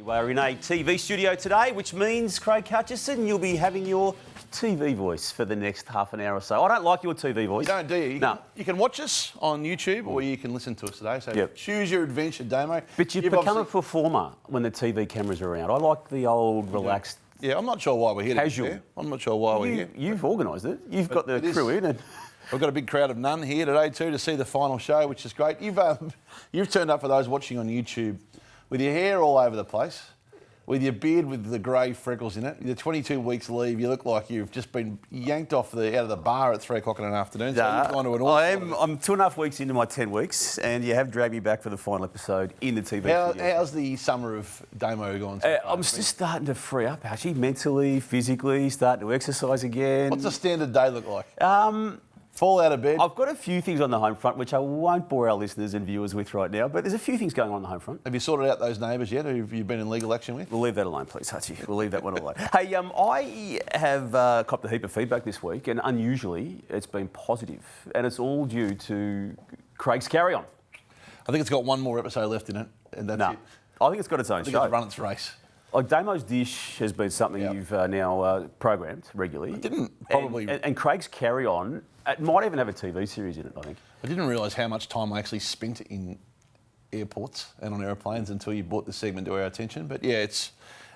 We're in a TV studio today, which means, Craig Hutchison, you'll be having your TV voice for the next half an hour or so. I don't like your TV voice. You don't, do you? No. You can watch us on YouTube or you can listen to us today. So choose your adventure, Damo. But you've become a performer when the TV cameras are around. I like the old, relaxed... Yeah, I'm not sure why we're here. Casual. I'm not sure why we're here. You've organised it. You've got the crew in it. We've got a big crowd of none here today too to see the final show, which is great. You've turned up, for those watching on YouTube, with your hair all over the place, with your beard with the grey freckles in it, your 22 weeks leave, you look like you've just been yanked out of the bar at 3 o'clock in the afternoon. So you've gone to an I'm 2.5 weeks into my 10 weeks, and you have dragged me back for the final episode in the TV studio. How's the summer of Damo gone so far? I'm just starting to free up, actually, mentally, physically, starting to exercise again. What's a standard day look like? Fall out of bed? I've got a few things on the home front, which I won't bore our listeners and viewers with right now, but there's a few things going on the home front. Have you sorted out those neighbours yet? Who have you been in legal action with? We'll leave that alone, please, Hutchie. We'll leave that one alone. Hey, I have copped a heap of feedback this week, and unusually, it's been positive, and it's all due to Craig's carry-on. I think it's got one more episode left in it, and that's it. I think it's got its own show. It's run its race. Like Damo's Dish has been something you've now programmed regularly. I didn't probably... And Craig's carry-on, it might even have a TV series in it, I think. I didn't realise how much time I actually spent in airports and on aeroplanes until you brought this segment to our attention. But yeah, it's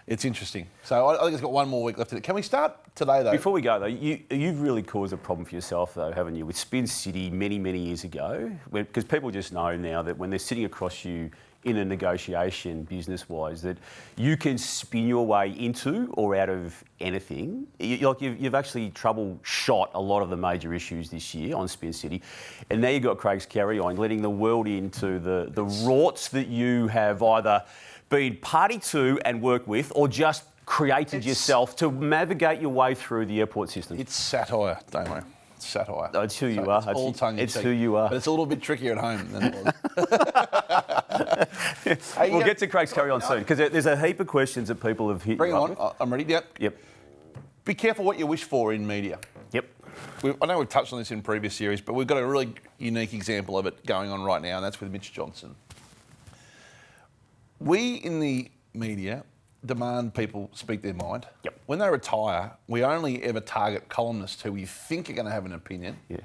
interesting. So I think it's got one more week left in it. Can we start today, though? Before we go, though, you've really caused a problem for yourself, though, haven't you, with Spin City many, many years ago? Because people just know now that when they're sitting across you in a negotiation, business-wise, that you can spin your way into or out of anything. You've actually troubleshot a lot of the major issues this year on Spin City, and now you've got Craig's carry-on, letting the world into the rorts that you have either been party to and worked with, or just created yourself to navigate your way through the airport system. It's satire, Damo. Satire. No, it's who you are. It's all tongue in cheek. It's who you are. But it's a little bit trickier at home than it was. We'll get to Craig's carry-on soon, because there's a heap of questions that people have hit. Bring on. I'm ready. Yep. Be careful what you wish for in media. Yep. I know we've touched on this in previous series, but we've got a really unique example of it going on right now, and that's with Mitch Johnson. We in the media demand people speak their mind. Yep. When they retire, we only ever target columnists who we think are going to have an opinion. Yeah.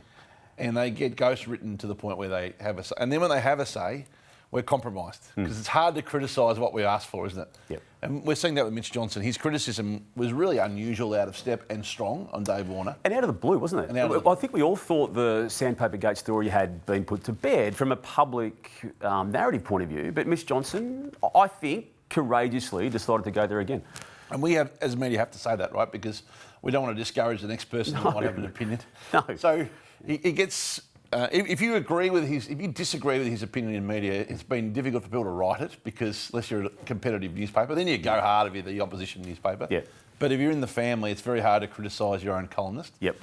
And they get ghost-written to the point where they have a say. And then when they have a say, we're compromised. Because it's hard to criticise what we asked for, isn't it? Yep. And we're seeing that with Mitch Johnson. His criticism was really unusual, out of step and strong on Dave Warner. And out of the blue, wasn't it? I think we all thought the Sandpaper Gate story had been put to bed from a public narrative point of view. But Mitch Johnson, I think, courageously decided to go there again. And we have, as media, have to say that, right? Because we don't want to discourage the next person who might have an opinion. No. So he gets... if you disagree with his opinion in media, it's been difficult for people to write it, because unless you're a competitive newspaper, then you go hard if you're the opposition newspaper. Yeah. But if you're in the family, it's very hard to criticise your own columnist. Yep.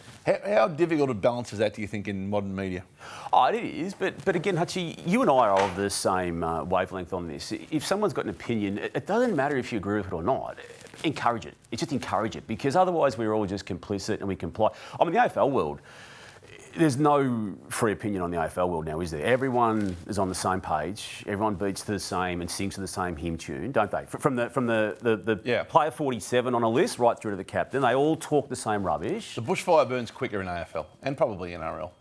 How difficult a balance is that, do you think, in modern media? Oh, it is, but again, Hutchie, you and I are of the same wavelength on this. If someone's got an opinion, it doesn't matter if you agree with it or not. Encourage it. Just encourage it, because otherwise we're all just complicit and we comply. I mean, the AFL world, there's no free opinion on the AFL world now, is there? Everyone is on the same page. Everyone beats to the same and sings to the same hymn tune, don't they? From the player 47 on a list right through to the captain, they all talk the same rubbish. The bushfire burns quicker in AFL and probably NRL.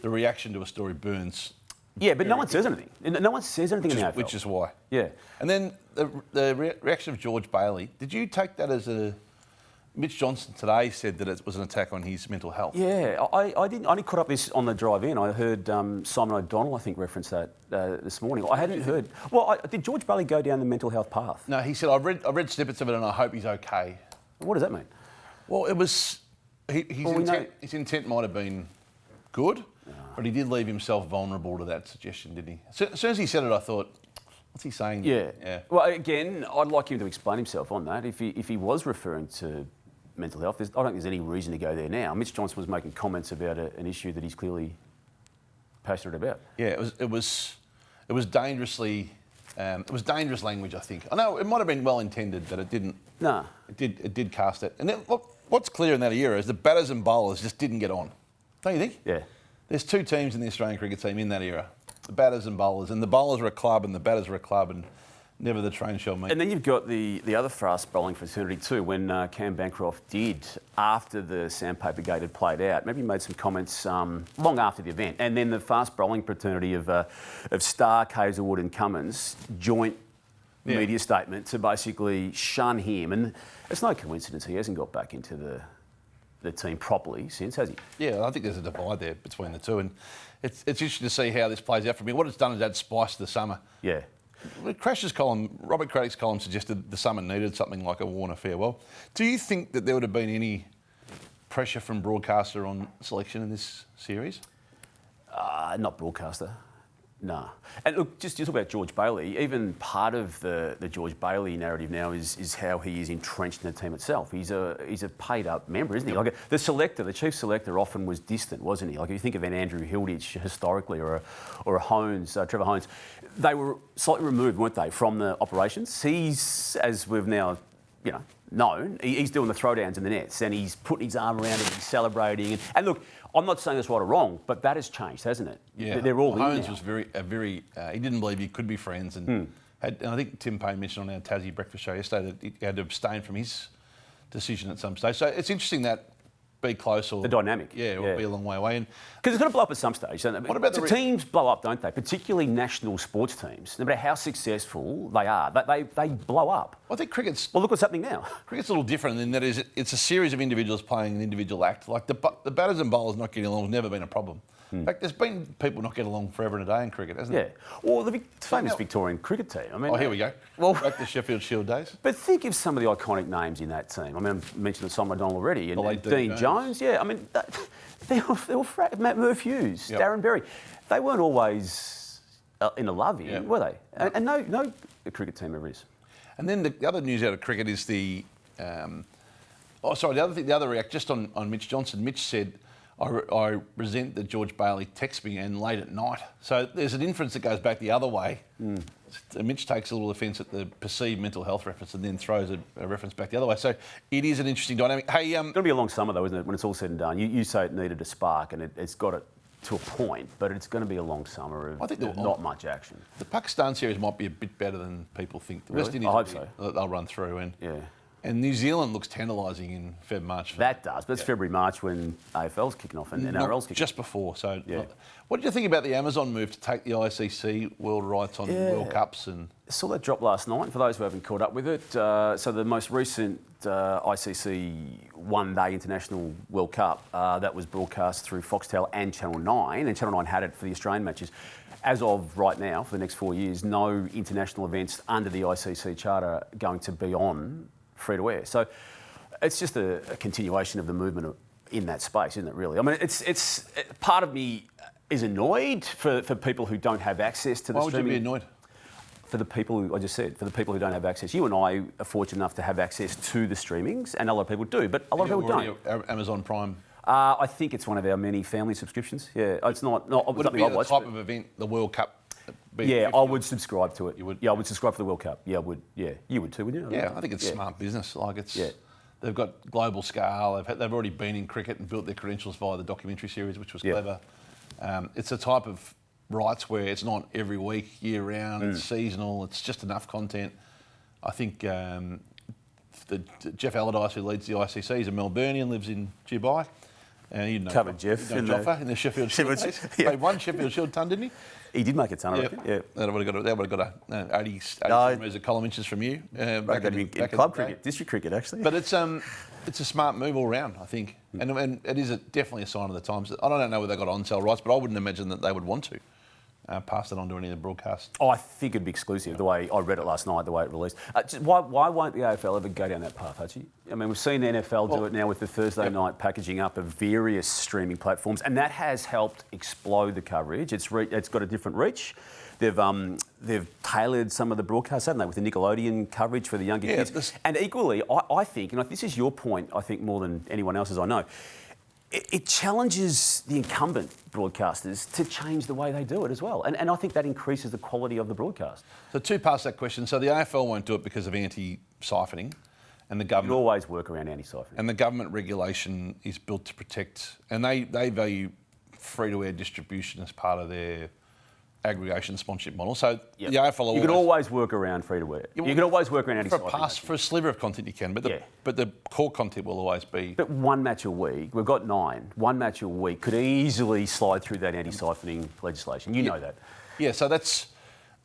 The reaction to a story burns. Yeah, but no one says anything. No one says anything in the AFL. Which is why. Yeah. And then the reaction of George Bailey, did you take that as a... Mitch Johnson today said that it was an attack on his mental health. Yeah, I didn't. I only caught up this on the drive in. I heard Simon O'Donnell, I think, reference that this morning. I hadn't heard. Well, did George Bailey go down the mental health path? No, he said, I read snippets of it and I hope he's okay. What does that mean? Well, it was... His intent might have been good, but he did leave himself vulnerable to that suggestion, didn't he? As soon as he said it, I thought, what's he saying? Yeah. Well, again, I'd like him to explain himself on that. If he was referring to mental health, I don't think there's any reason to go there now. Mitch Johnson was making comments about an issue that he's clearly passionate about. Yeah, it was dangerously... it was dangerous language, I think. I know it might have been well intended, but it didn't. No. It did cast it. And then, what's clear in that era is the batters and bowlers just didn't get on. Don't you think? Yeah. There's two teams in the Australian cricket team in that era, the batters and bowlers. And the bowlers were a club and the batters were a club. And Never the train shall meet. And then you've got the other fast bowling fraternity too. When Cam Bancroft did, after the Sandpaper Gate had played out, maybe he made some comments long after the event. And then the fast bowling fraternity of Stark, Hazelwood and Cummins joint media statement to basically shun him. And it's no coincidence he hasn't got back into the team properly since, has he? Yeah, I think there's a divide there between the two. And it's interesting to see how this plays out for me. What it's done is add spice to the summer. Yeah. Crash's column, Robert Craddock's column suggested the summer needed something like a Warner farewell. Do you think that there would have been any pressure from broadcaster on selection in this series? Not broadcaster. No. And look, just talk about George Bailey. Even part of the George Bailey narrative now is how he is entrenched in the team itself. He's a paid up member, isn't he? Like the chief selector often was distant, wasn't he? Like if you think of an Andrew Hilditch historically or a Holmes, Trevor Holmes, they were slightly removed, weren't they, from the operations? He's, as we've now, known, he's doing the throwdowns in the nets and he's putting his arm around it, he's celebrating. And look, I'm not saying that's right or wrong, but that has changed, hasn't it? Yeah. They're all Holmes in was he didn't believe you could be friends. And I think Tim Payne mentioned on our Tassie breakfast show yesterday that he had to abstain from his decision at some stage. So it's interesting that be close or... The dynamic. Or be a long way away. Because it's going to blow up at some stage. What about the teams blow up, don't they? Particularly national sports teams. No matter how successful they are, they blow up. I think cricket's... Well, look what's happening now. Cricket's a little different in that it's a series of individuals playing an individual act. Like the batters and bowlers not getting along has never been a problem. In fact, there's been people not getting along forever and a day in cricket, hasn't there? Yeah. Well, the famous Victorian cricket team. I mean, here we go. Well, back to Sheffield Shield days. But think of some of the iconic names in that team. I mean, I mentioned Simon O'Donnell already. And Dean Jones. Yeah, I mean, they were Matt Murph Hughes, Darren Berry. They weren't always in a love-in, were they? And no cricket team ever is. And then the other news out of cricket is the other react just on Mitch Johnson. Mitch said, I resent that George Bailey texts me and late at night. So there's an inference that goes back the other way. Mitch takes a little offence at the perceived mental health reference and then throws a reference back the other way. So it is an interesting dynamic. Hey, it's going to be a long summer though, isn't it? When it's all said and done, you say it needed a spark, and it's got it to a point, but it's going to be a long summer of not much action. The Pakistan series might be a bit better than people think. The West Indies, I hope so. They'll run through and New Zealand looks tantalising in Feb, March. That does, but it's February, March when AFL's kicking off and NRL's kicking off. Just before, so... Yeah. What did you think about the Amazon move to take the ICC world rights on World Cups? And I saw that drop last night, for those who haven't caught up with it. So the most recent ICC one-day international World Cup, that was broadcast through Foxtel and Channel 9, and Channel 9 had it for the Australian matches. As of right now, for the next 4 years, no international events under the ICC charter going to be on free-to-air. So it's just a continuation of the movement in that space, isn't it, really? I mean, it's part of me is annoyed for people who don't have access to the streaming. Why would you be annoyed? For the people who, I just said, for the people who don't have access. You and I are fortunate enough to have access to the streamings, and a lot of people do, but a lot of people don't. Amazon Prime? I think it's one of our many family subscriptions. Yeah, it's not would it be the type of event, the World Cup? Yeah, I would subscribe to it. You would? Yeah, I would subscribe for the World Cup. Yeah, I would. Yeah, you would too, wouldn't you? Yeah, I think it's smart business. Like they've got global scale. They've already been in cricket and built their credentials via the documentary series, which was clever. It's a type of rights where it's not every week, year round. It's seasonal. It's just enough content. I think Jeff Allardyce, who leads the ICC, is a Melburnian, lives in Dubai. Covered Jeff in the Sheffield Shield days. They won Sheffield Shield ton, didn't he? He did make a ton, I reckon. Yeah. That would have got 80 centimetres of column inches from you. Back in club cricket, district cricket, actually. But it's a smart move all round, I think. And it is definitely a sign of the times. I don't know whether they got on-sale rights, but I wouldn't imagine that they would want to pass it on to any of the broadcasts. I think it'd be exclusive, the way I read it last night, the way it released. Why won't the AFL ever go down that path, Hutchie? I mean, we've seen the NFL do it now with the Thursday night packaging up of various streaming platforms, and that has helped explode the coverage. It's got a different reach. They've tailored some of the broadcasts, haven't they, with the Nickelodeon coverage for the younger kids. And equally, I think, and this is your point, I think, more than anyone else's I know, it challenges the incumbent broadcasters to change the way they do it as well. And I think that increases the quality of the broadcast. So two parts to that question. So the AFL won't do it because of anti-siphoning, and the government... You always work around anti-siphoning. And the government regulation is built to protect... And they value free-to-air distribution as part of their aggregation sponsorship model. So Yep. the AFL You can always work around free to wear. You can always work around for a sliver of content you can, but the core content will always be. But one match a week, we've got 9. One match a week could easily slide through that anti-siphoning legislation. You know that. Yeah, so that's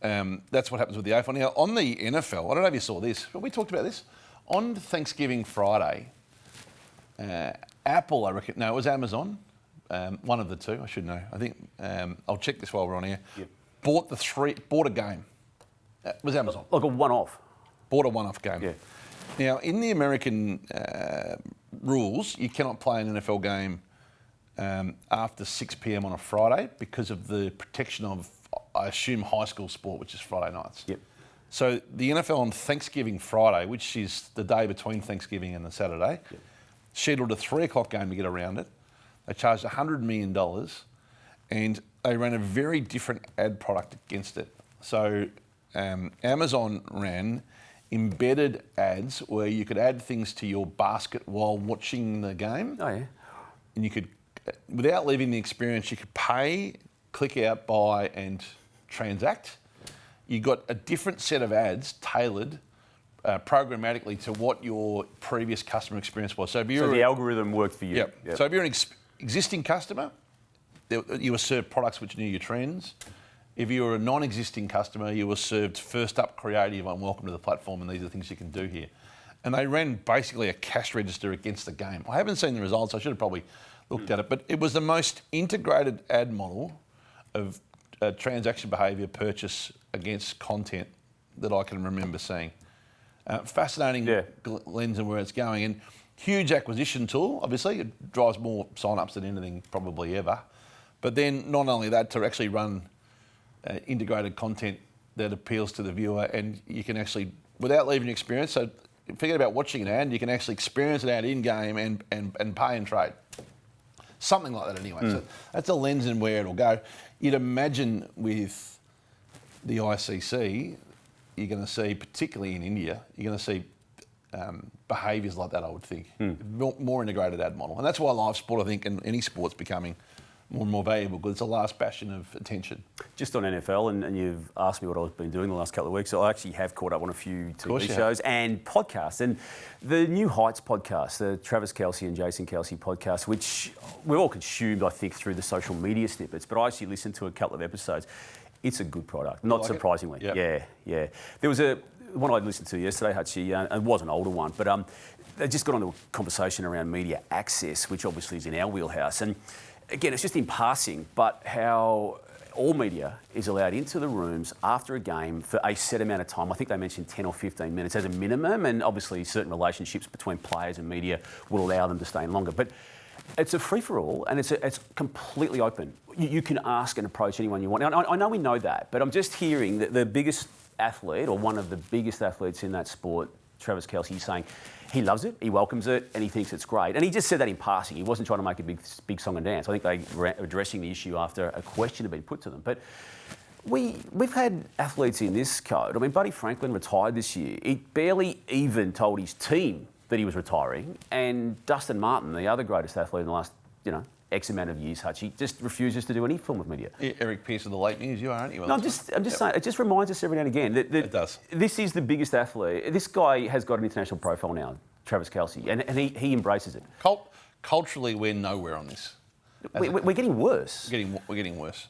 what happens with the AFL. Now, on the NFL, I don't know if you saw this, but we talked about this. On Thanksgiving Friday, Apple, I reckon, no, it was Amazon, one of the two, I should know. I think, I'll check this while we're on here. Yep. Bought a game. It was Amazon. Like a one-off. Bought a one-off game. Yeah. Now, in the American rules, you cannot play an NFL game after 6 p.m. on a Friday because of the protection of, I assume, high school sport, which is Friday nights. Yep. So the NFL on Thanksgiving Friday, which is the day between Thanksgiving and the Saturday, scheduled a 3 o'clock game to get around it. They charged $100 million and they ran a very different ad product against it. So Amazon ran embedded ads where you could add things to your basket while watching the game. Oh, yeah. And you could, without leaving the experience, you could pay, click out, buy and transact. You got a different set of ads tailored programmatically to what your previous customer experience was. So if you're the algorithm worked for you. Yep. So if you're an existing customer, you were served products which knew your trends. If you were a non-existing customer, you were served first up creative and welcome to the platform and these are the things you can do here. And they ran basically a cash register against the game. I haven't seen the results, I should have probably looked at it, but it was the most integrated ad model of transaction behaviour purchase against content that I can remember seeing. Fascinating lens and where it's going. And huge acquisition tool, obviously. It drives more sign-ups than anything probably ever. But then not only that, to actually run integrated content that appeals to the viewer and you can actually, without leaving experience, so forget about watching an ad, you can actually experience an ad in-game and pay and trade. Something like that anyway. So that's a lens in where it'll go. You'd imagine with the ICC, you're going to see, particularly in India, you're going to see behaviours like that, I would think. More integrated ad model. And that's why live sport, I think, and any sport's becoming more and more valuable because it's the last bastion of attention. Just on NFL, and you've asked me what I've been doing the last couple of weeks, so I actually have caught up on a few TV shows and podcasts. And the New Heights podcast, the Travis Kelce and Jason Kelce podcast, which we all consumed, I think, through the social media snippets, but I actually listened to a couple of episodes. It's a good product, not surprisingly. Yep. Yeah. There was one I listened to yesterday, Hutchie, and it was an older one, but they just got onto a conversation around media access, which obviously is in our wheelhouse. And again, it's just in passing, but how all media is allowed into the rooms after a game for a set amount of time. I think they mentioned 10 or 15 minutes as a minimum, and obviously certain relationships between players and media will allow them to stay in longer. But it's a free-for-all, and it's completely open. You can ask and approach anyone you want. Now, I know we know that, but I'm just hearing that the biggest athlete, or one of the biggest athletes in that sport, Travis Kelce, saying he loves it, he welcomes it, and he thinks it's great. And he just said that in passing. He wasn't trying to make a big song and dance. I think they were addressing the issue after a question had been put to them. But we've had athletes in this code. I mean, Buddy Franklin retired this year. He barely even told his team that he was retiring. And Dustin Martin, the other greatest athlete in the last, X amount of years, Hutchie, just refuses to do any form of media. Yeah, Eric Pearce of the late news, you are, aren't you? Well, no, I'm just saying, it just reminds us every now and again that it does. This is the biggest athlete. This guy has got an international profile now, Travis Kelce, and he embraces it. Culturally, we're nowhere on this. We're getting worse. We're getting worse.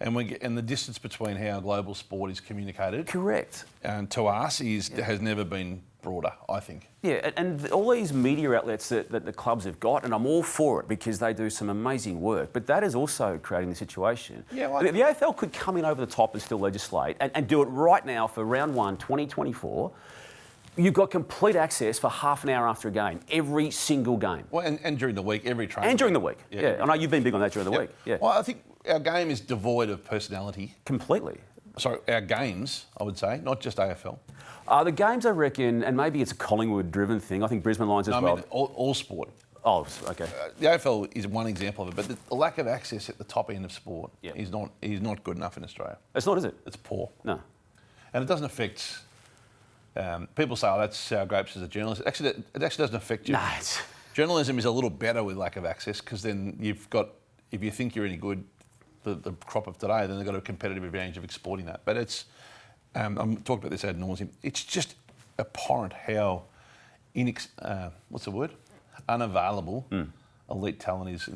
And the distance between how global sport is communicated, correct, to us has never been broader, I think. Yeah, and all these media outlets that the clubs have got, and I'm all for it because they do some amazing work, but that is also creating the situation. Yeah, well, the AFL could come in over the top and still legislate and do it right now for round 1, 2024. You've got complete access for half an hour after a game, every single game. Well, and during the week, every training. And during the week, yeah. I know you've been big on that during the week. Yeah. Well, I think our game is devoid of personality. Completely. Sorry, our games, I would say, not just AFL. The games, I reckon, and maybe it's a Collingwood-driven thing. I think Brisbane Lions as well. I mean, all sport. Oh, okay. The AFL is one example of it, but the lack of access at the top end of sport is not good enough in Australia. It's not, is it? It's poor. No. And it doesn't affect... people say, that's sour grapes as a journalist. Actually, it actually doesn't affect you. No, Journalism is a little better with lack of access because then you've got... If you think you're any good, the crop of today, then they've got a competitive advantage of exporting that. But it's, I'm talking about this ad nauseum. It's just abhorrent how unavailable elite talent is,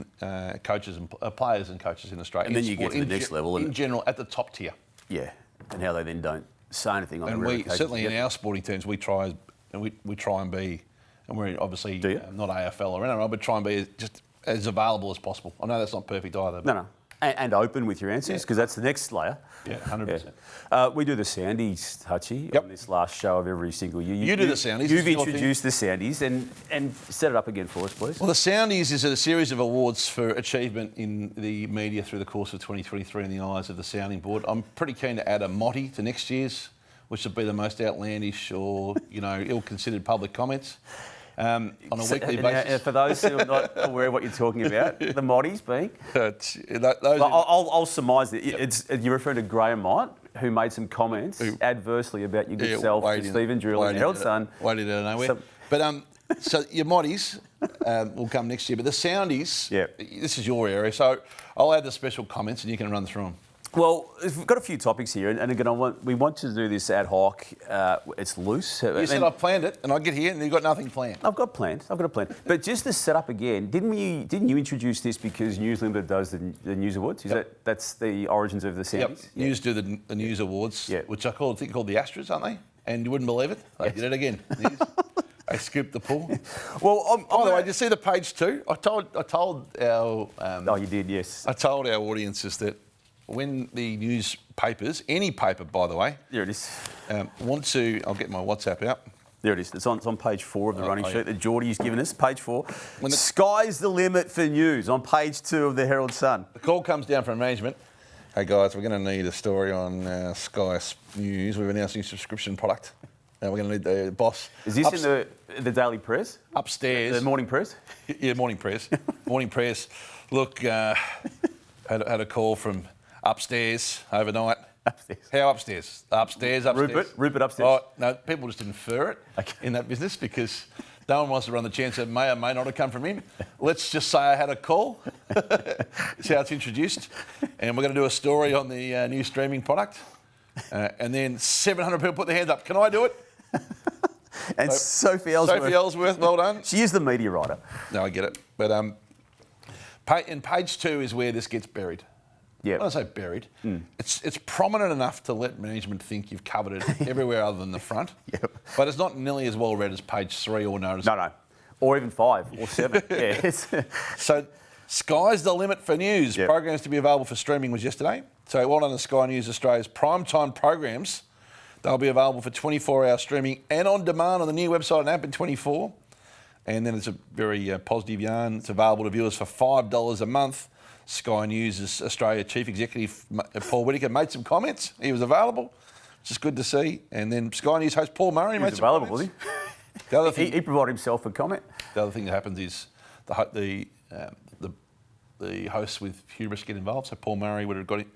coaches and players and coaches in Australia. And then you get to the next level. In general, at the top tier. Yeah, and how they then don't say anything on the And certainly in our sporting terms, we try and be, and we're obviously not AFL or NRL, but try and be just as available as possible. I know that's not perfect either. No. And open with your answers, because that's the next layer. Yeah, 100%. We do the Soundies, Hutchie, on this last show of every single year. You do the Soundies. You've introduced the Soundies, and set it up again for us, please. Well, the Soundies is a series of awards for achievement in the media through the course of 2023 in the eyes of the Sounding Board. I'm pretty keen to add a motty to next year's, which would be the most outlandish or, ill-considered public comments. On a weekly basis. For those who are not aware of what you're talking about, the moddies being? I'll surmise it. You're referring to Graham Mott, who made some comments adversely about your good self to Stephen Drill and Herald Sun. Waded out of nowhere. But so your moddies will come next year. But the Soundies, this is your area. So I'll add the special comments and you can run through them. Well, we've got a few topics here, and again, we want to do this ad hoc. It's loose. You said I've planned it, and I get here and you've got nothing planned. I've got a plan. But just to set up again, didn't you introduce this because News Limited does the News Awards? That's the origins of the Soundies? Yep. News do the News Awards, which I think called the Astros, aren't they? And you wouldn't believe it, they did it again. They scooped the pool. Well, by the way, did you see the page 2? I told our. Oh, you did, yes. I told our audiences that when the newspapers, any paper, by the way, there it is, I'll get my WhatsApp out. There it is. It's on page 4 of the running sheet that Geordie's given us. Page 4. Sky's the limit for news on page 2 of the Herald Sun. The call comes down from management. Hey guys, we're going to need a story on Sky News. We've announced a new subscription product. We're going to need the boss. Is this in the Daily Press? Upstairs. The Morning Press? Yeah, Morning Press. Morning Press. Look, had a call from upstairs overnight. Upstairs. How upstairs? Upstairs. Rupert upstairs. Oh, no, people just infer it in that business because no one wants to run the chance that may or may not have come from him. Let's just say I had a call. That's how it's introduced. And we're going to do a story on the new streaming product. And then 700 people put their hands up. Can I do it? And Sophie Ellsworth, well done. She is the media writer. No, I get it. But and page 2 is where this gets buried. Yeah. When I say buried, it's prominent enough to let management think you've covered it everywhere other than the front. Yep. But it's not nearly as well read as page 3 or notice. No. Or even 5 or 7. Yeah. So Sky's the limit for news. Yep. Programs to be available for streaming was yesterday. So well done to Sky News Australia's primetime programs. They'll be available for 24-hour streaming and on demand on the new website and app in 24. And then it's a very positive yarn. It's available to viewers for $5 a month. Sky News' Australia Chief Executive Paul Whittaker made some comments. He was available, which is good to see. And then Sky News host Paul Murray made some comments. Was he? The other thing, he provided himself a comment. The other thing that happens is the hosts with hubris get involved. So Paul Murray would have got it.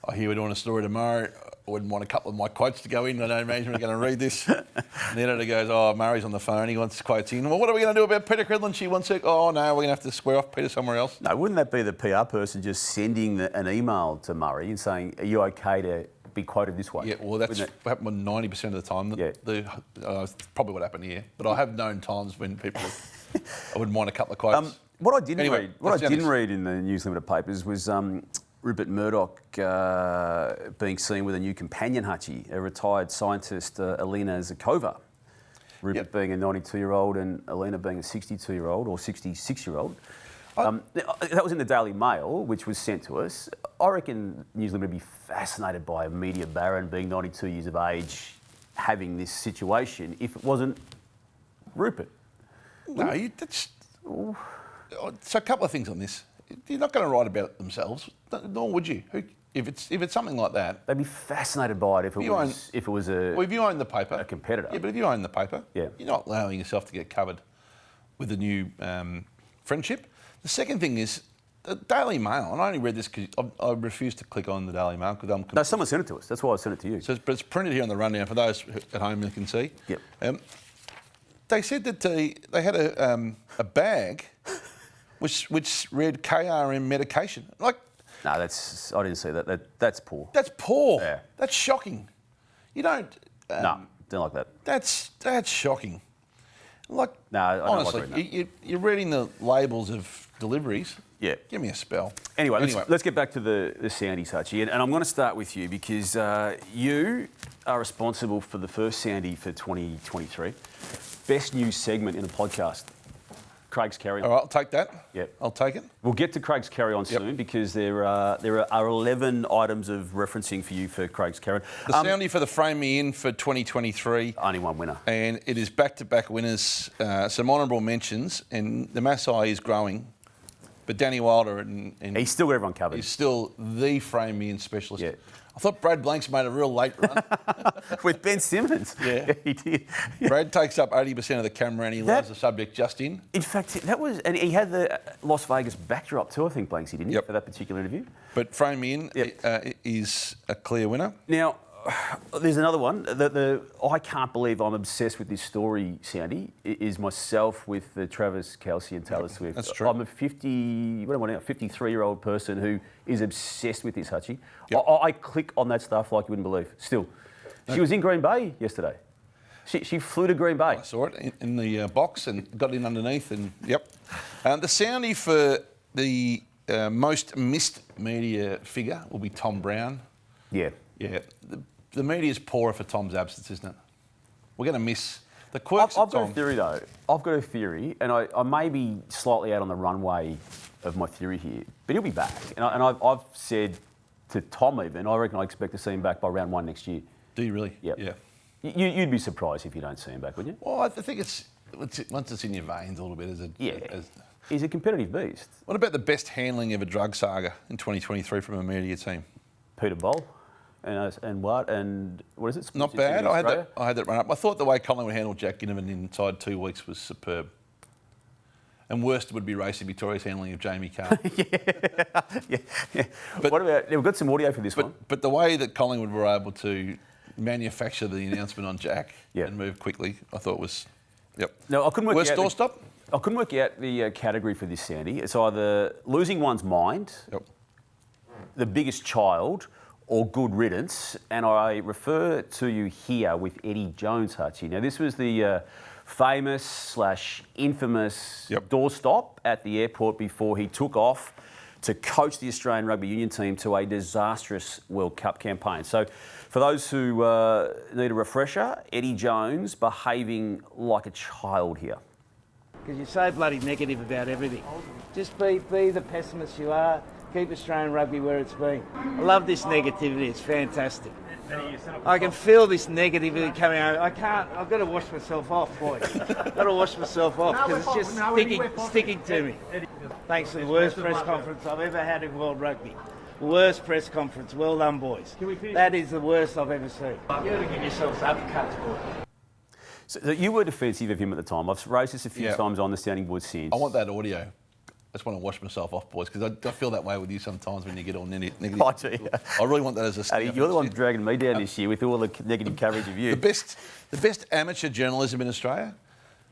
I hear we're doing a story tomorrow. I wouldn't want a couple of my quotes to go in. I know management are going to read this. And the editor goes, Murray's on the phone. He wants quotes in. Well, what are we going to do about Peter Cridland? She wants it. Oh, no, we're going to have to square off Peter somewhere else. No, wouldn't that be the PR person just sending an email to Murray and saying, are you okay to be quoted this way? Yeah, well, that's happened 90% of the time. Probably what happened here. But I have known times when people, I wouldn't mind a couple of quotes. What I didn't read in the News Limited papers was Rupert Murdoch being seen with a new companion, Hutchie, a retired scientist, Elena Zakova. Rupert being a 92-year-old and Elena being a 62-year-old or 66-year-old. That was in the Daily Mail, which was sent to us. I reckon News Limited would be fascinated by a media baron being 92 years of age having this situation if it wasn't Rupert. No, so a couple of things on this. You're not going to write about it themselves, nor would you. If it's something like that, they'd be fascinated by it if it was if you own the paper, a competitor. Yeah, but if you own the paper, you're not allowing yourself to get covered with a new friendship. The second thing is the Daily Mail, and I only read this because I refused to click on the Daily Mail because I'm. No, someone sent it to us. That's why I sent it to you. So, but it's printed here on the rundown for those at home who can see. Yep. They said that they had a bag which read KRM medication. Like, No, I didn't see that. That's poor. That's poor. Yeah. That's shocking. You don't. No, don't like that. That's shocking. Like, No, I don't honestly, like reading you're reading the labels of deliveries. Yeah. Give me a spell. Anyway, let's get back to the Soundies, Hutchie. And I'm going to start with you because you are responsible for the first Soundie for 2023. Best news segment in the podcast. Craig's carry-on. All right, I'll take that. Yep. I'll take it. We'll get to Craig's carry-on soon because there are 11 items of referencing for you for Craig's carry-on. The Soundie for the Frame Me In for 2023. Only one winner. And it is back-to-back winners. Some honourable mentions, and the Maasai is growing. But Danny Wilder and he's still got everyone covered. He's still the Frame Me In specialist. Yeah. I thought Brad Blanks made a real late run. With Ben Simmons. Yeah. He did. Brad takes up 80% of the camera and he loves the subject just in. In fact, and he had the Las Vegas backdrop too, I think, Blanksy, didn't he, for that particular interview? But Frame Me In is a clear winner. Now, there's another one. I can't believe I'm obsessed with this story, Soundy, is myself with the Travis Kelce and Taylor Swift. That's true. I'm a 53-year-old person who is obsessed with this, Hutchie. Yep. I click on that stuff like you wouldn't believe. Still. She was in Green Bay yesterday. She flew to Green Bay. I saw it in the box and got in underneath and, the Soundie for the most missed media figure will be Tom Brown. Yeah. Yeah. The media's poorer for Tom's absence, isn't it? We're going to miss the quirks I've of got Tom. a theory, though. I've got a theory, and I may be slightly out on the runway of my theory here, but he'll be back. And I've said to Tom even, I reckon I expect to see him back by round 1 next year. Do you really? Yep. Yeah. You'd be surprised if you don't see him back, wouldn't you? Well, I think it's once it's in your veins a little bit. He's a competitive beast. What about the best handling of a drug saga in 2023 from a media team? Peter Boll. And what is it? Not bad. I had that run up. I thought the way Collingwood handled Jack Ginnivan inside 2 weeks was superb. And worst would be Racing Victoria's handling of Jamie Carr. yeah. But what about? We've got some audio for this one. But the way that Collingwood were able to manufacture the announcement on Jack and move quickly, I thought was, No, I couldn't work worst out. doorstop. I couldn't work out the category for this, Sandy. It's either losing one's mind, the biggest child, or good riddance. And I refer to you here with Eddie Jones, Hutchie. Now, this was the famous/infamous doorstop at the airport before he took off to coach the Australian Rugby Union team to a disastrous World Cup campaign. So, for those who need a refresher, Eddie Jones behaving like a child here. Because you're so bloody negative about everything. Just be the pessimist you are. Keep Australian rugby where it's been. I love this negativity. It's fantastic. I can feel this negativity coming out. I've got to wash myself off, boys. I've got to wash myself off because it's just sticking to me. Thanks for the worst press conference I've ever had in World Rugby. Worst press conference. Well done, boys. That is the worst I've ever seen. You got to give yourselves uppercuts, boys. So you were defensive of him at the time. I've raised this a few times on the Sounding Board since. I want that audio. I just want to wash myself off, boys, because I feel that way with you sometimes when you get all negative. I do. I really want that as a Hey, you're the one dragging me down this year with all the negative coverage of you. The best amateur journalism in Australia,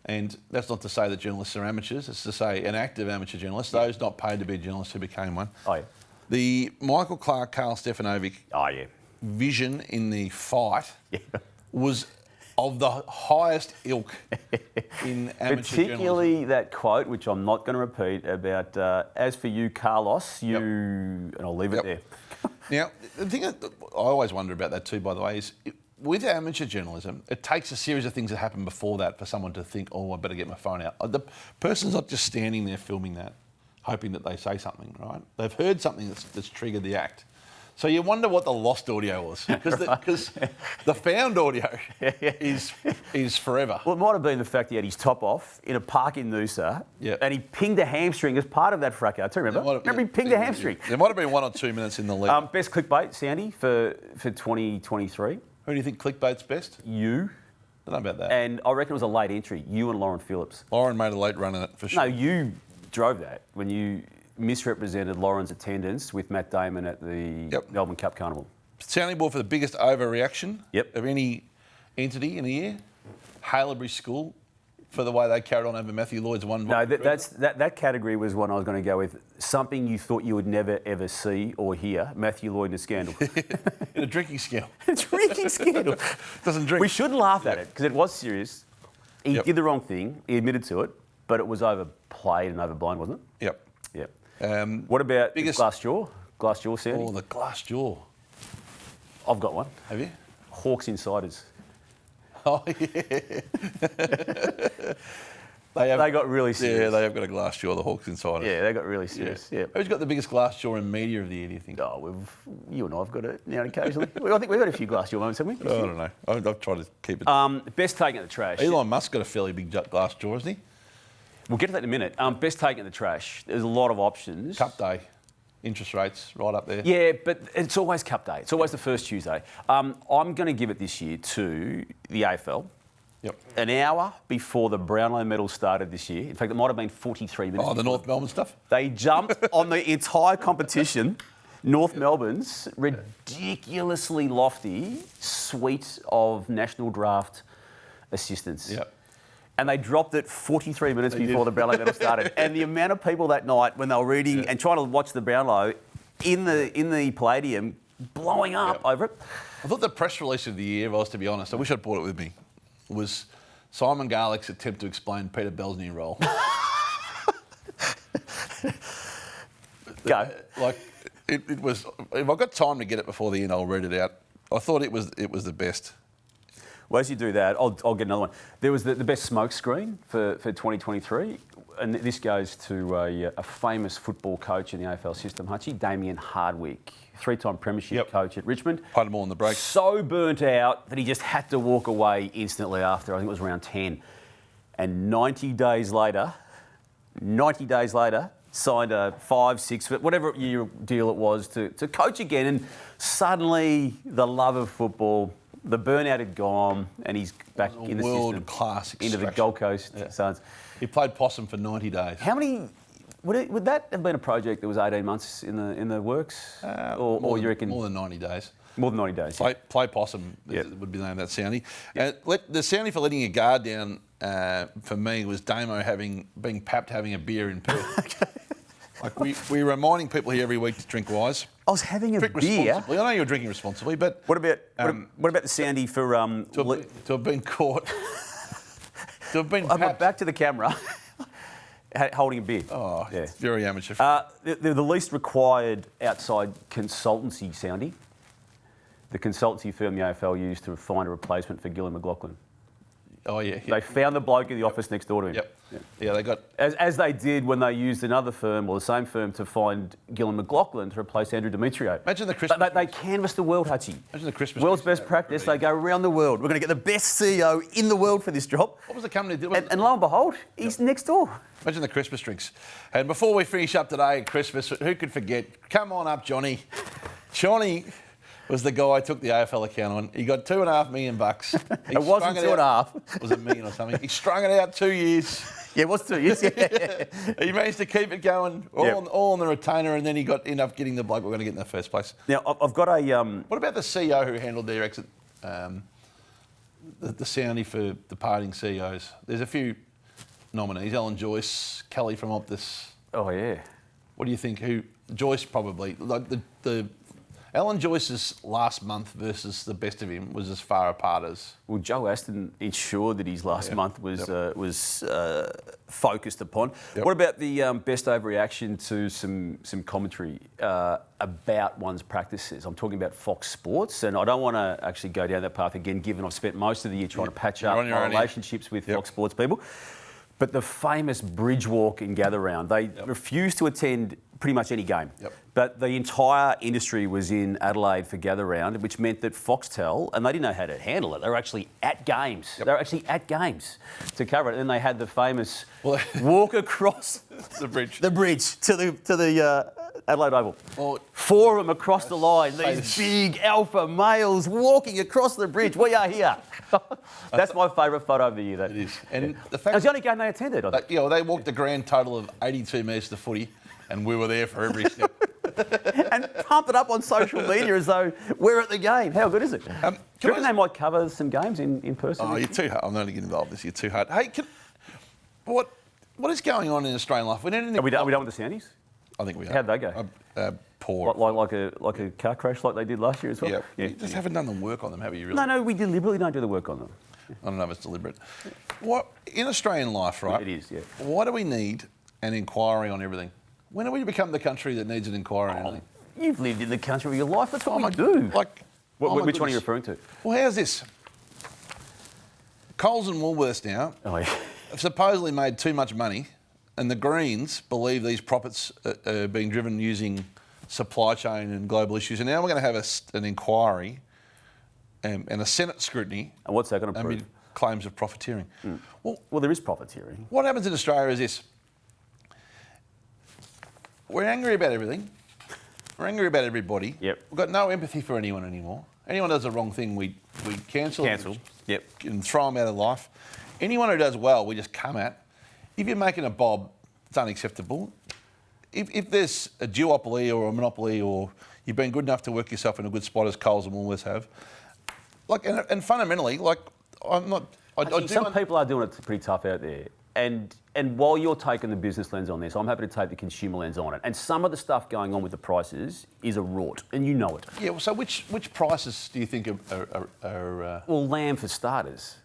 and that's not to say that journalists are amateurs, it's to say an active amateur journalist, those not paid to be a journalist who became one. Oh, yeah. The Michael Clark, Carl Stefanovic vision in the fight was of the highest ilk in amateur Particularly journalism. that quote, which I'm not going to repeat, about as for you, Carlos, and I'll leave it there. Now, the thing that I always wonder about that too, by the way, is with amateur journalism, it takes a series of things that happen before that for someone to think, oh, I better get my phone out. The person's not just standing there filming that, hoping that they say something, right? They've heard something that's triggered the act. So you wonder what the lost audio was, because the found audio is forever. Well, it might have been the fact he had his top off in a park in Noosa, and he pinged a hamstring as part of that fracas. Do you remember? He pinged a hamstring. There might have been 1 or 2 minutes in the lead. Best clickbait, Soundy, for 2023. Who do you think clickbait's best? You. I don't know about that. And I reckon it was a late entry. You and Lauren Phillips. Lauren made a late run in it for sure. No, you drove that when you misrepresented Lauren's attendance with Matt Damon at the Melbourne Cup Carnival. Sounding board for the biggest overreaction of any entity in a year. Haileybury School for the way they carried on over Matthew Lloyd's one. No, that category was one I was going to go with. Something you thought you would never ever see or hear. Matthew Lloyd in a scandal. In a drinking scandal. Drinking scandal. Doesn't drink. We should laugh at it because it was serious. He did the wrong thing. He admitted to it, but it was overplayed and overblown, wasn't it? Yep. Yep. What about the glass jaw? Glass jaw, Sandy? Oh, the glass jaw. I've got one. Have you? Hawks Insiders. Oh, yeah. They got really serious. Yeah, they have got a glass jaw, the Hawks Insiders. Yeah, they got really serious. Yeah. Who's got the biggest glass jaw in media of the year, do you think? Oh, you and I have got it now and occasionally. I think we've got a few glass jaw moments, haven't we? I don't know. I've tried to keep it. Best take in the trash. Elon Musk got a fairly big glass jaw, hasn't he? We'll get to that in a minute. Best take in the trash. There's a lot of options. Cup day. Interest rates right up there. Yeah, but it's always Cup Day. It's always the first Tuesday. I'm going to give it this year to the AFL. Yep. An hour before the Brownlow medal started this year. In fact, it might have been 43 minutes. Oh, the North Melbourne stuff? They jumped on the entire competition. North Melbourne's ridiculously lofty suite of national draft assistants. Yep. And they dropped it 43 minutes before the Brownlow medal started. And the amount of people that night when they were reading and trying to watch the Brownlow in the Palladium blowing up over it. I thought the press release of the year, if I was to be honest, I wish I'd brought it with me, was Simon Garlick's attempt to explain Peter Bell's new role. Go. It was. If I've got time to get it before the end, I'll read it out. I thought it was the best. Well, as you do that, I'll get another one. There was the best smoke screen for 2023, and this goes to a famous football coach in the AFL system, Hutchie, Damian Hardwick, three-time premiership coach at Richmond. Played them all in the break. So burnt out that he just had to walk away instantly after, I think it was round 10. And 90 days later, signed a 5, 6, whatever year deal it was to coach again. And suddenly the love of football, the burnout had gone, and he's back in the system. World-class into the Gold Coast Suns. He played possum for 90 days. How many? Would that have been a project that was 18 months in the works, or you reckon more than 90 days? More than 90 days. Play possum would be the name of that soundie. The soundie for letting your guard down for me was Damo being papped having a beer in Perth. Like we're reminding people here every week to drink wise. I was having a beer. Responsibly. I know you're drinking responsibly, but what about the Soundy for to have been caught? To have been I'm back to the camera, holding a beer. Oh, yeah, it's very amateur. They're the least required outside consultancy, Soundy. The consultancy firm the AFL used to find a replacement for Gillon McLachlan. Oh yeah. They found the bloke in the office next door to him. Yep. Yeah, they got as they did when they used another firm or the same firm to find Gillon McLachlan to replace Andrew Demetrio. Imagine the Christmas. They canvassed the world, Hutchie. Imagine the Christmas. World's best practice. They go around the world. We're going to get the best CEO in the world for this job. What was the company that did? And lo and behold, he's next door. Imagine the Christmas drinks. And before we finish up today, Christmas, who could forget? Come on up, Johnny. Johnny was the guy I took the AFL account on. He got $2.5 million. It wasn't 2.5. Was it $1 million or something? He strung it out 2 years. Yeah, it was 2 years. Yeah. He managed to keep it going, all on the retainer, and then he ended up getting the bloke we're going to get in the first place. Now, I've got a... What about the CEO who handled their exit? The soundie for departing CEOs. There's a few nominees. Alan Joyce, Kelly from Optus. Oh, yeah. What do you think? Joyce probably. Like the Alan Joyce's last month versus the best of him was as far apart as... Well, Joe Aston ensured that his last month was focused upon. Yep. What about the best overreaction to some commentary about one's practices? I'm talking about Fox Sports, and I don't want to actually go down that path again, given I've spent most of the year trying to patch up my relationships with Fox Sports people. But the famous bridge walk and gather round, they refused to attend pretty much any game. Yep. But the entire industry was in Adelaide for gather round, which meant that Foxtel, and they didn't know how to handle it, they were actually at games. Yep. They were actually at games to cover it. And then they had the famous walk across the bridge to the Adelaide Oval. Well, 4 of them across the line, these big alpha males walking across the bridge. We are here. That's my favourite photo of the year. That it is. And the fact it was the only game they attended. They walked a grand total of 82 metres to footy, and we were there for every step. And pump it up on social media as though we're at the game. How good is it? Do you reckon they might cover some games in person? Oh, you're too hard. I'm not going to get involved in this. You're too hard. Hey, What is going on in Australian life? Are we done with the Soundies? I think we are. How'd they go? Poor. Like a car crash like they did last year as well? Yeah. You just haven't done the work on them, have you? Really? No, we deliberately don't do the work on them. I don't know if it's deliberate. What in Australian life, right? It is, yeah. Why do we need an inquiry on everything? When do we become the country that needs an inquiry on everything? You've lived in the country all your life. That's what we do. Which one are you referring to? Well, how's this? Coles and Woolworths now have supposedly made too much money, and the Greens believe these profits are being driven using supply chain and global issues. And now we're going to have an inquiry and a Senate scrutiny. And what's that going to prove? Amid claims of profiteering. Well, there is profiteering. What happens in Australia is this. We're angry about everything. We're angry about everybody. Yep. We've got no empathy for anyone anymore. Anyone does the wrong thing, we cancel. Yep. And throw them out of life. Anyone who does well, we just come at. If you're making a bob, it's unacceptable. If there's a duopoly or a monopoly, or you've been good enough to work yourself in a good spot as Coles and Woolworths have, and fundamentally, I'm not. Some people are doing it pretty tough out there. And while you're taking the business lens on this, I'm happy to take the consumer lens on it. And some of the stuff going on with the prices is a rort, and you know it. Yeah, well, so which prices do you think are Well, lamb for starters.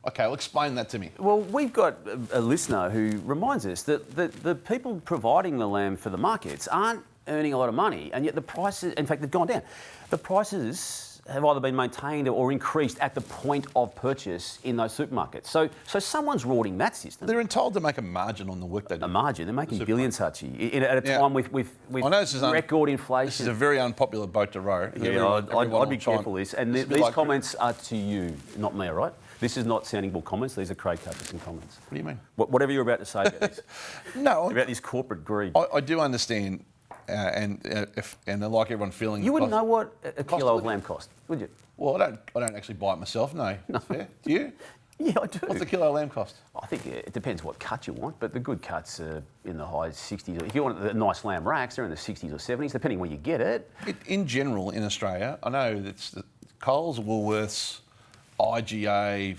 Okay, well, explain that to me. Well, we've got a listener who reminds us that the people providing the lamb for the markets aren't earning a lot of money, and yet the prices, in fact, they've gone down. The prices have either been maintained or increased at the point of purchase in those supermarkets. So someone's rorting that system. They're entitled to make a margin on the work they do. A margin? They're making billions, Hutchie, at a time with I know this is record inflation. This is a very unpopular boat to row. Yeah, I'd be careful with this. And these comments are to you, not me, all right? This is not Sounding Board comments. These are Craig Hutchison comments. What do you mean? Whatever you're about to say about this. No. About this corporate greed. I do understand, and like everyone feeling... You wouldn't know what a kilo of lamb cost, would you? Well, I don't actually buy it myself, no. Yeah. Do you? Yeah, I do. What's the kilo of lamb cost? I think it depends what cut you want, but the good cuts are in the high 60s. If you want the nice lamb racks, they're in the 60s or 70s, depending where you get it. In general, in Australia, I know it's the Coles, Woolworths, IGA,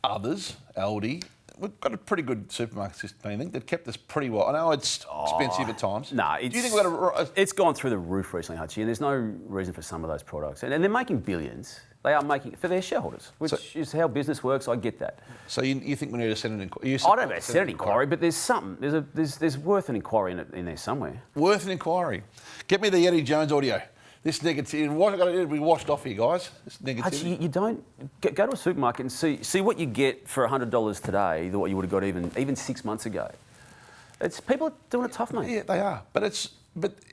others, Aldi. We've got a pretty good supermarket system, I think. They've kept us pretty well. I know it's expensive at times. No, do you think we've got it's gone through the roof recently, Hutchie, and there's no reason for some of those products. And they're making billions. They are making it for their shareholders, which is how business works. I get that. So you think we need a Senate inquiry? I don't know about a Senate inquiry, but there's something. There's worth an inquiry in there somewhere. Worth an inquiry. Get me the Eddie Jones audio. This negativity, what I've got to do to be washed off here, guys. This negativity. Actually, you don't go to a supermarket and see what you get for $100 today than what you would have got even 6 months ago. People are doing it tough, mate. Yeah, they are. But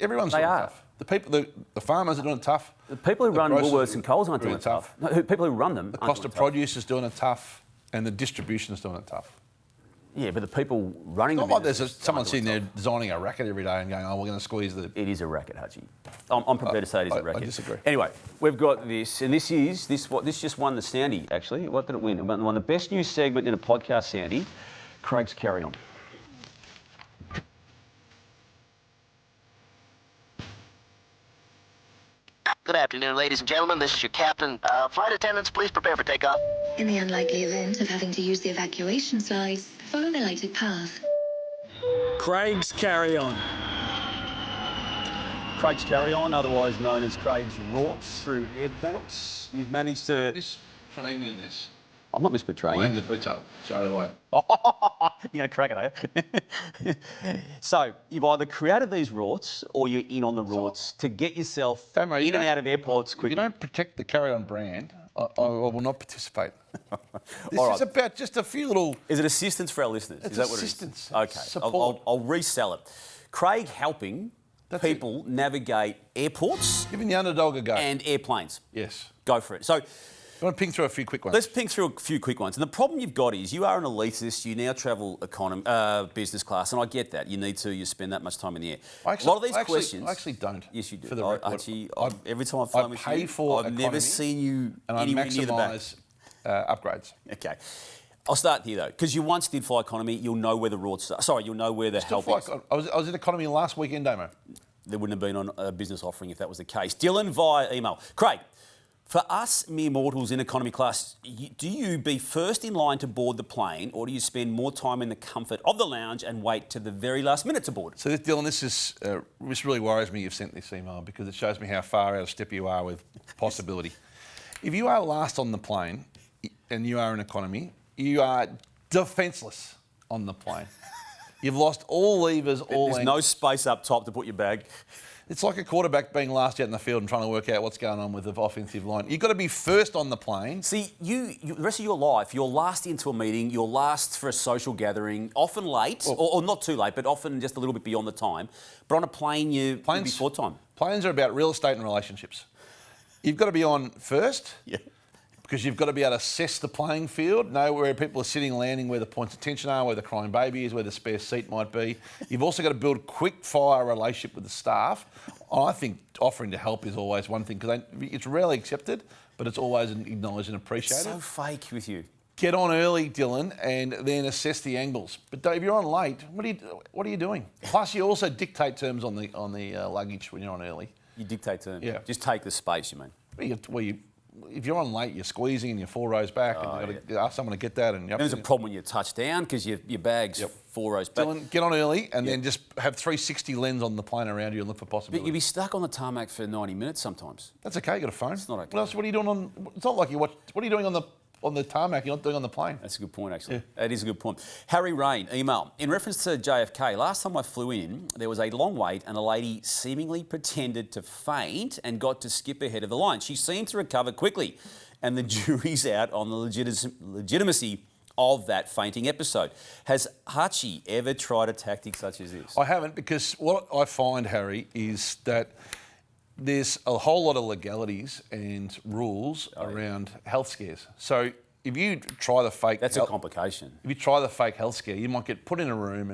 everyone's doing it tough. The people, the farmers are doing it tough. The people who run Woolworths and Coles aren't doing it tough. No, people who run them. The cost of produce is doing it tough, and the distribution is doing it tough. Yeah, but the people running the business... It's not like there's someone sitting there designing a racket every day and going, we're going to squeeze the... It is a racket, Hutchie. I'm prepared to say it is a racket. I disagree. Anyway, we've got this, and this just won the Soundy, actually. What did it win? It won the best news segment in a podcast, Soundy. Craig's Carry On. Good afternoon, ladies and gentlemen. This is your captain. Flight attendants, please prepare for takeoff. In the unlikely event of having to use the evacuation slides, follow the lighted path. Craig's Carry On. Craig's Carry On, otherwise known as Craig's Rorts through airports. You've managed to... Misportraying this. I'm not misportraying. The boots up straight away. You're going to crack it, eh? So, you've either created these rorts or you're in on the rorts to get yourself in and out of airports quickly. If you don't protect the Carry On brand, I will not participate. This is about just a few little... Is it assistance for our listeners? It's is that assistance. What it is? Okay, support. I'll resell it. Craig helping people navigate airports... Giving the underdog a go. ...and airplanes. Yes. Go for it. So... You want to ping through a few quick ones? Let's ping through a few quick ones. And the problem you've got is you are an elitist, you now travel business class, and I get that. You need to, you spend that much time in the air. A lot of these questions... I actually don't. Yes, you do. For the record, actually, every time I've flown with you, I've never seen you anywhere near the back. Upgrades. Okay. I'll start here, though, because you once did fly economy, you'll know where the rorts are. Sorry, you'll know where the help is. I was in economy last weekend, Damo. There wouldn't have been on a business offering if that was the case. Dylan via email. Craig, For us mere mortals in economy class, do you be first in line to board the plane, or do you spend more time in the comfort of the lounge and wait to the very last minute to board? So, Dylan, this really worries me you've sent this email because it shows me how far out of step you are with possibility. If you are last on the plane and you are in economy, you are defenceless on the plane. You've lost all levers, all There's no space up top to put your bag. It's like a quarterback being last out in the field and trying to work out what's going on with the offensive line. You've got to be first on the plane. See, you the rest of your life, you're last into a meeting, you're last for a social gathering, often late, or not too late, but often just a little bit beyond the time. But on a plane, you're before time. Planes are about real estate and relationships. You've got to be on first. Yeah. Because you've got to be able to assess the playing field, know where people are sitting, landing, where the points of tension are, where the crying baby is, where the spare seat might be. You've also got to build a quick-fire relationship with the staff. I think offering to help is always one thing, because it's rarely accepted, but it's always acknowledged and appreciated. It's so fake with you. Get on early, Dylan, and then assess the angles. But Dave, you're on late. What are you doing? Plus, you also dictate terms on the luggage when you're on early. You dictate terms. Yeah. Just take the space, you mean. If you're on late, you're squeezing and you're 4 rows back, and you've got to ask someone to get that. And there's a problem when you touch down because your bag's 4 rows back. Dylan, get on early and then just have 360 lens on the plane around you and look for possibilities. But you'll be stuck on the tarmac for 90 minutes sometimes. That's okay. You got a phone. It's not okay. What else? What are you doing on? It's not like you watch. What are you doing on the tarmac? You're not doing on the plane. That's a good point, actually. Yeah. That is a good point. Harry Rain, email. In reference to JFK, last time I flew in, there was a long wait and a lady seemingly pretended to faint and got to skip ahead of the line. She seemed to recover quickly, and the jury's out on the legitimacy of that fainting episode. Has Hutchie ever tried a tactic such as this? I haven't, because what I find, Harry, is that there's a whole lot of legalities and rules around health scares. So if you try the fake... That's a complication. If you try the fake health scare, you might get put in a room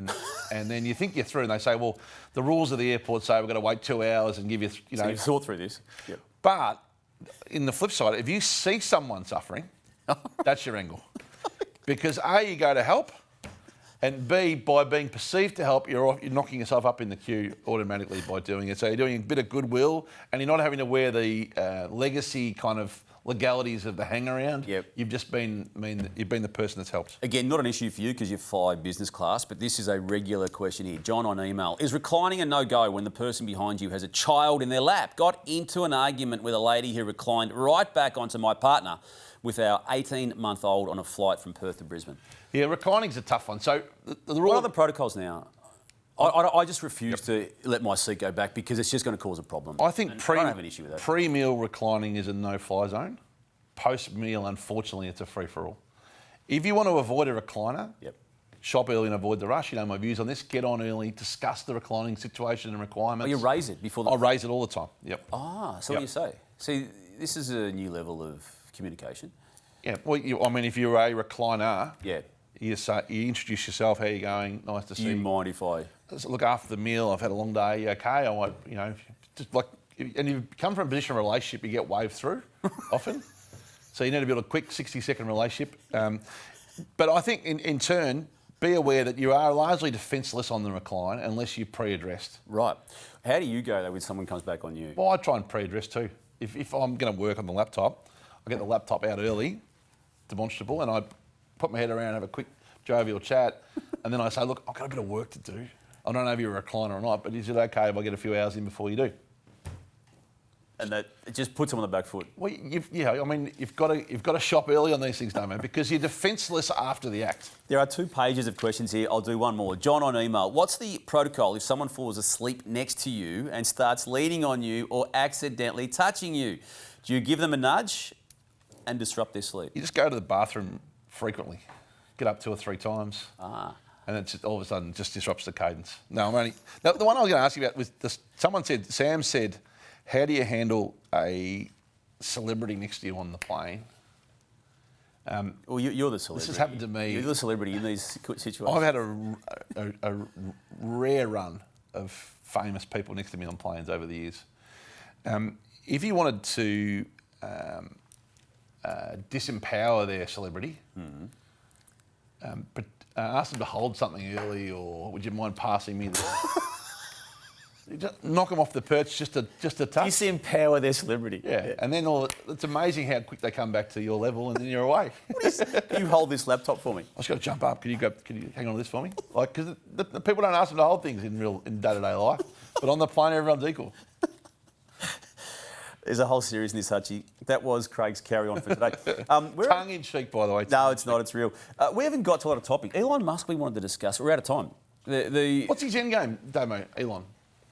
and then you think you're through and they say, well, the rules of the airport say we've got to wait 2 hours and give you... So you've thought through this? Yep. But in the flip side, if you see someone suffering, that's your angle. Because A, you go to help, and B, by being perceived to help, you're knocking yourself up in the queue automatically by doing it. So you're doing a bit of goodwill, and you're not having to wear the legacy kind of legalities of the hang around. Yep. You've just been the person that's helped. Again, not an issue for you because you fly business class, but this is a regular question here. John on email. Is reclining a no-go when the person behind you has a child in their lap? Got into an argument with a lady who reclined right back onto my partner with our 18-month-old on a flight from Perth to Brisbane. Yeah, reclining's a tough one. So the rule... What are the protocols now? I just refuse to let my seat go back because it's just going to cause a problem. I think I don't have an issue with that. Pre-meal reclining is a no-fly zone. Post-meal, unfortunately, it's a free-for-all. If you want to avoid a recliner, shop early and avoid the rush. You know my views on this. Get on early, discuss the reclining situation and requirements. Oh, you raise it before the... I raise it all the time, yep. Ah, so what do you say? See, this is a new level of communication. Yeah, well, if you're a recliner... Yeah. You introduce yourself. How are you going? Nice to see you. Do you mind if I... Look, after the meal, I've had a long day. You okay? I want, just like... And you come from a position of relationship, you get waved through often. So you need to build a quick 60-second relationship. But I think, in turn, be aware that you are largely defenceless on the recline unless you're pre-addressed. Right. How do you go, though, when someone comes back on you? Well, I try and pre-address too. If I'm going to work on the laptop, I get the laptop out early, demonstrable, and I put my head around, have a quick jovial chat, and then I say, look, I've got a bit of work to do. I don't know if you're a recliner or not, but is it okay if I get a few hours in before you do? And that it just puts them on the back foot. Well, you've got to shop early on these things, don't you? Because you're defenceless after the act. There are 2 pages of questions here. I'll do one more. John on email. What's the protocol if someone falls asleep next to you and starts leaning on you or accidentally touching you? Do you give them a nudge and disrupt their sleep? You just go to the bathroom frequently. Get up 2 or 3 times. Ah. And it just all of a sudden just disrupts the cadence. No, I'm only... The one I was going to ask you about was Sam said, how do you handle a celebrity next to you on the plane? Well, you're the celebrity. This has happened to me. You're the celebrity in these situations. I've had a rare run of famous people next to me on planes over the years. If you wanted to disempower their celebrity, but ask them to hold something early, or would you mind passing me the... You just knock them off the perch just a touch. You see empower their celebrity. Yeah, and then it's amazing how quick they come back to your level, and then you're away. Can you hold this laptop for me? I just got to jump up. Can you hang on to this for me? Like, because the people don't ask them to hold things in day-to-day life, but on the plane, everyone's equal. There's a whole series in this, Hutchie. That was Craig's carry-on for today. Tongue in cheek, by the way. No, it's not. It's real. We haven't got to a lot of topics. Elon Musk, we wanted to discuss. We're out of time. What's his end game, Damo, Elon?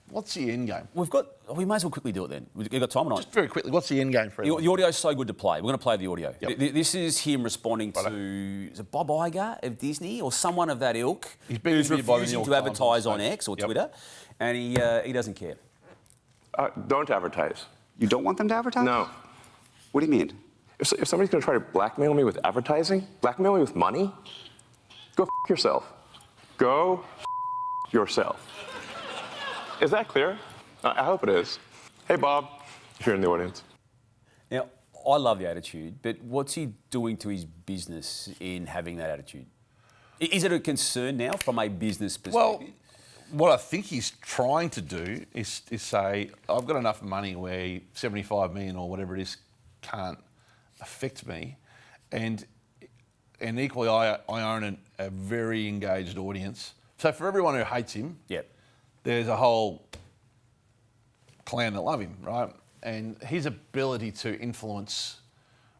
What's the end game? We may as well quickly do it then. We've got time or not? Just very quickly, what's the end game for Elon? The audio's so good to play. We're going to play the audio. Yep. This is him responding to is it Bob Iger of Disney or someone of that ilk who's refusing to advertise on X or Twitter, and he doesn't care. Don't advertise. You don't want them to advertise? No. What do you mean? If somebody's going to try to blackmail me with advertising, blackmail me with money, go yourself. Go yourself. Is that clear? I hope it is. Hey, Bob, if you're in the audience. Now, I love the attitude, but what's he doing to his business in having that attitude? Is it a concern now from a business perspective? Well, what I think he's trying to do is say, I've got enough money where 75 million or whatever it is can't affect me. And equally, I own a very engaged audience. So for everyone who hates him, there's a whole clan that love him, right? And his ability to influence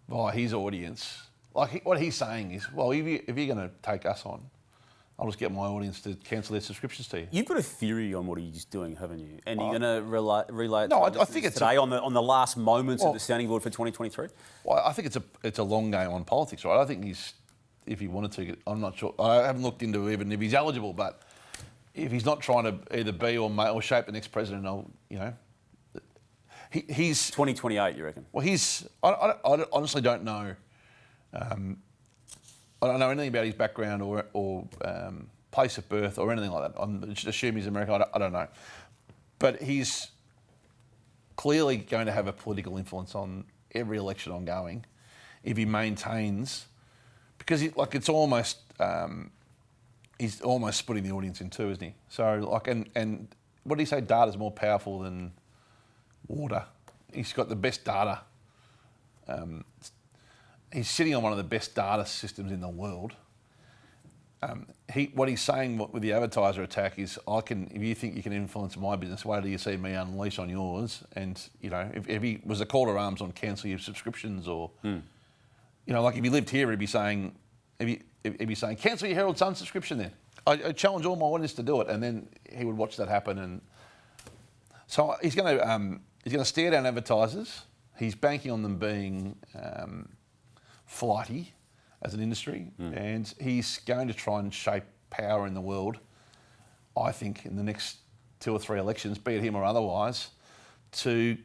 via his audience, what he's saying is, well, if you're going to take us on, I'll just get my audience to cancel their subscriptions to you. You've got a theory on what he's doing, haven't you? And you're going to relay it no, I think it's today on the last moments of the sounding board for 2023? Well, I think it's a long game on politics, right? I think if he wanted to, I'm not sure. I haven't looked into even if he's eligible, but if he's not trying to either be or shape the next president, he's 2028. You reckon? Well, I honestly don't know. I don't know anything about his background or place of birth or anything like that. I'm just assuming he's American. I don't know, but he's clearly going to have a political influence on every election ongoing if he maintains, because it's almost he's almost splitting the audience in two, isn't he? So and what do you say? Data's more powerful than water. He's got the best data. He's sitting on one of the best data systems in the world. What he's saying with the advertiser attack is, if you think you can influence my business, wait till you see me unleash on yours. And if he was a call to arms on cancel your subscriptions, or like if he lived here, he'd be saying, cancel your Herald Sun subscription. Then I challenge all my audience to do it, and then he would watch that happen. And so he's going to stare down advertisers. He's banking on them being flighty as an industry, and he's going to try and shape power in the world, I think, in the next 2 or 3 elections, be it him or otherwise, to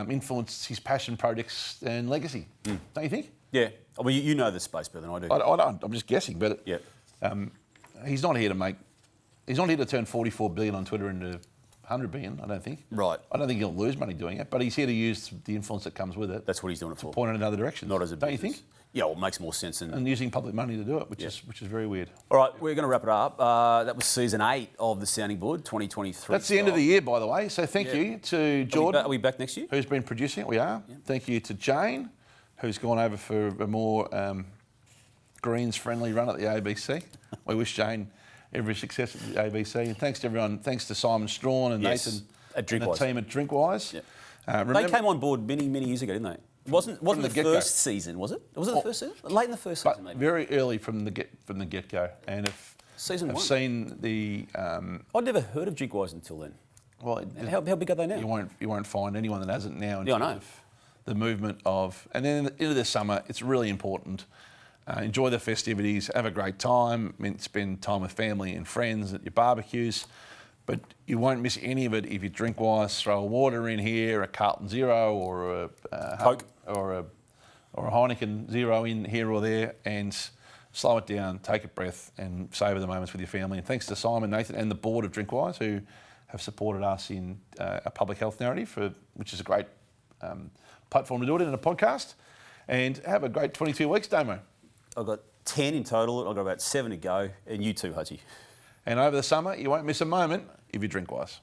influence his passion projects and legacy. Don't you think? Yeah. I mean, you know the space better than I do. I don't. I'm just guessing, but he's not here to he's not here to turn 44 billion on Twitter into 100 billion, I don't think. Right. I don't think he'll lose money doing it, but he's here to use the influence that comes with it. That's what he's doing it for. Point in another direction. Not as a business. Don't you think? Yeah, well, it makes more sense than... And using public money to do it, which is very weird. All right, we're going to wrap it up. That was season 8 of the Sounding Board, 2023. That's the end of the year, by the way. So thank you to Jordan. Are we back next year? Who's been producing it? We are. Yeah. Thank you to Jane, who's gone over for a more Greens-friendly run at the ABC. We wish Jane every success at the ABC. And thanks to everyone. Thanks to Simon Strawn and Nathan at and the team at Drinkwise. Yeah. They came on board many years ago, didn't they? It wasn't the first season, was it? Was it the first season? Late in the first season, maybe. Very early from the get-go. And if season 1. I've seen the... I'd never heard of Drinkwise until then. Well, how big are they now? You won't find anyone that hasn't now. Yeah, I know. The movement of... And then into the summer, it's really important. Enjoy the festivities, have a great time, spend time with family and friends at your barbecues. But you won't miss any of it if you Drinkwise, throw a water in here, a Carlton Zero or a Coke or a Heineken Zero in here or there, and slow it down, take a breath and savour the moments with your family. And thanks to Simon, Nathan and the board of Drinkwise who have supported us in a public health narrative, which is a great platform to do it in a podcast. And have a great 22 weeks, Damo. I've got 10 in total. I've got about 7 to go. And you too, Hutchie. And over the summer, you won't miss a moment if you Drinkwise.